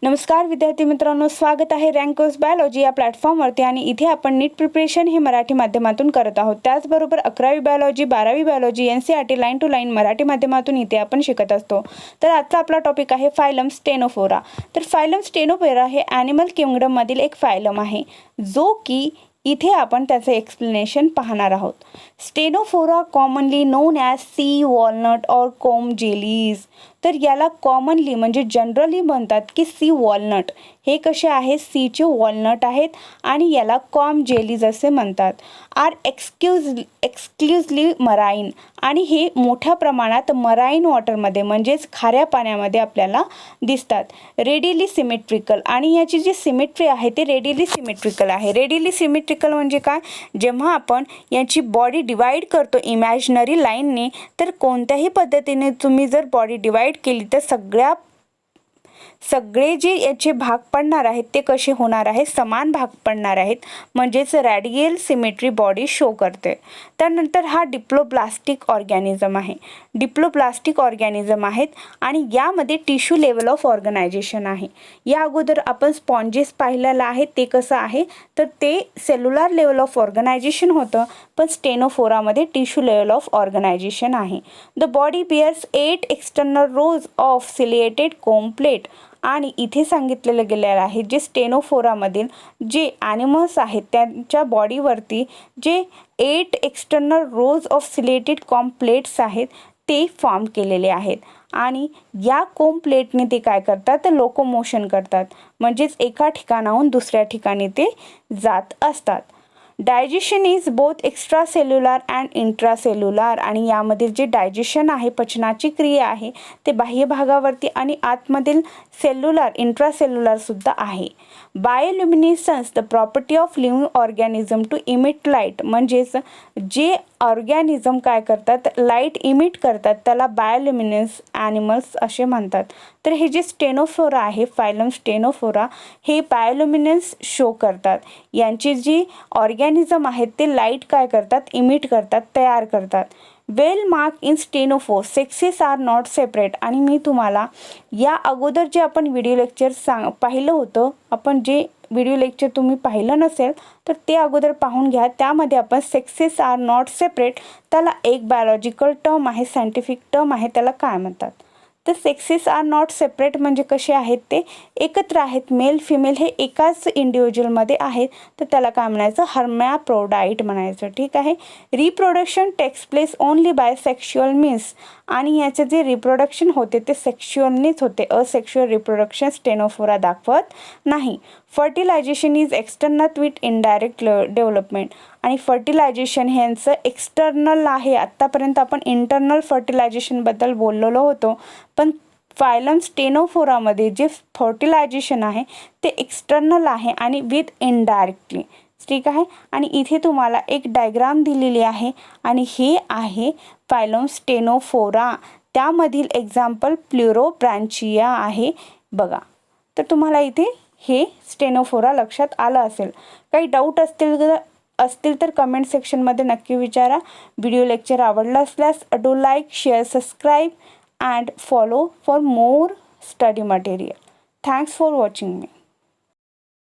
नमस्कार विद्यार्थी मित्रांनो, स्वागत आहे रँक कोर्स बायोलॉजी या प्लॅटफॉर्मवरती आणि इथे आपण नीट प्रिपरेशन हे मराठी माध्यमातून करत आहोत। त्याचबरोबर 11वी बायोलॉजी 12वी biology NCERT line to line Marathi माध्यमातून इथे आपण शिकत असतो। तर आजचा आपला टॉपिक आहे फायलम स्टेनोफोरा। तर फायलम स्टेनोफोरा हे ॲनिमल किंगडम मधील एक फायलम आहे जो की इथे आपण त्याचे एक्सप्लेनेशन पाहणार आहोत। Ctenophora commonly known as sea walnut और कोम जेलीज। तर याला कॉमनली म्हणजे जनरली म्हणतात की सी वॉलनट। हे कसे आहेत, सीचे वॉलनट आहेत आणि याला कॉम जेलीज असे म्हणतात। आर एक्सक्लुझिव्हली मराईन आणि हे मोठ्या प्रमाणात मराईन वॉटरमध्ये म्हणजेच खाऱ्या पाण्यामध्ये आपल्याला दिसतात। रेडिली सिमेट्रिकल आणि याची जी सिमेट्री आहे ते रेडिली सिमेट्रिकल आहे। रेडिली सिमेट्रिकल म्हणजे काय, जेव्हा आपण याची बॉडी डिवाइड करतो इमॅजिनरी लाईनने, तर कोणत्याही पद्धतीने तुम्ही जर बॉडी डिवाइड केली तर सगळे जे याचे भाग पडणार आहेत ते कसे होणार आहेत, समान भाग पडणार आहेत, म्हणजेच रॅडियल सिमेट्री बॉडी शो करते। त्यानंतर हा डिप्लोब्लास्टिक ऑर्गॅनिझम आहे। डिप्लोब्लास्टिक ऑर्गॅनिझम आहेत आणि यामध्ये टिश्यू लेवल ऑफ ऑर्गनायझेशन आहे। या अगोदर आपण स्पॉन्जेस पाहिलेलं आहे ते कसं आहे, तर ते सेल्युलर लेवल ऑफ ऑर्गनायझेशन होतं, पण स्टेनोफोरामध्ये टिश्यू लेवल ऑफ ऑर्गनायझेशन आहे। The body bears 8 external rows of ciliated comb plate आणि इथे सांगितलेलं गेलेलं आहे जे स्टेनोफोरामधील जे ॲनिमल्स आहेत त्यांच्या बॉडीवरती जे 8 external rows of ciliated comb plates आहेत ते फॉर्म केलेले आहेत आणि या कोम प्लेटने ते काय करतात, तर लोकोमोशन करतात, म्हणजेच एका ठिकाणाहून दुसऱ्या ठिकाणी ते जात असतात। Digestion is both extra cellular and intracellular आणि यामधील जे डायजेशन आहे, पचनाची क्रिया आहे ते बाह्य भागावरती आणि आतमधील सेल्युलर इंट्रासेल्युलर सुद्धा आहे। Bioluminescence the property of living organism to emit light, म्हणजेच जे ऑर्गॅनिझम काय करतात, लाईट इमिट करतात, त्याला बायोल्युमिनेन्स ॲनिमल्स असे म्हणतात। तर हे जे स्टेनोफोरा आहे, फायलम स्टेनोफोरा, हे बायोल्युमिनेन्स शो करतात। यांची जी ऑर्गॅनिझम आहेत ते लाईट काय करतात, इमिट करतात, तयार करतात। Well mark in ctenophore sexes are not separate आणि मी तुम्हाला या अगोदर जे आपण व्हिडिओ लेक्चर पाहिलं होतं, आपण जे व्हिडिओ लेक्चर तुम्ही पाहिलं नसेल तर ते अगोदर पाहून घ्या। त्यामध्ये आपण सेक्सेस आर नॉट सेपरेट, त्याला एक बायोलॉजिकल टर्म आहे, सायंटिफिक टर्म आहे, त्याला काय म्हणतात, तर सेक्सेस आर नॉट सेपरेट म्हणजे कसे आहेत, ते एकत्र आहेत, मेल फिमेल हे एकाच इंडिव्हिज्युअलमध्ये आहेत, तर त्याला काय म्हणायचं, हर्मॅफ्रोडाइट म्हणायचं। ठीक आहे। Reproduction takes place only by sexual means आणि याचे जे रिप्रोडक्शन होते ते सेक्शुअलनीच होते, असेक्शुअल रिप्रोडक्शन स्टेनोफोरा दाखवत नाही। Fertilisation is external with indirect development आणि फर्टिलायझेशन हे यांचं एक्सटर्नल आहे। आत्तापर्यंत आपण इंटरनल फर्टिलायझेशनबद्दल बोललेलो होतो, पण फायलम स्टेनोफोरामध्ये जे फर्टिलायझेशन आहे ते एक्सटर्नल आहे आणि विथ इनडायरेक्टली। ठीक आहे। आणि इथे तुम्हाला एक डायग्राम दिलेली आहे आणि हे आहे फायलम स्टेनोफोरा, त्यामधील एक्झाम्पल प्लुरोब्रँचिया आहे बघा। तर तुम्हाला इथे हे स्टेनोफोरा लक्षात आलं असेल। काही डाऊट असतील तर कमेंट सेक्शनमध्ये नक्की विचारा। व्हिडिओ लेक्चर आवडला असल्यास do like, share, subscribe and follow for more study material. Thanks for watching me.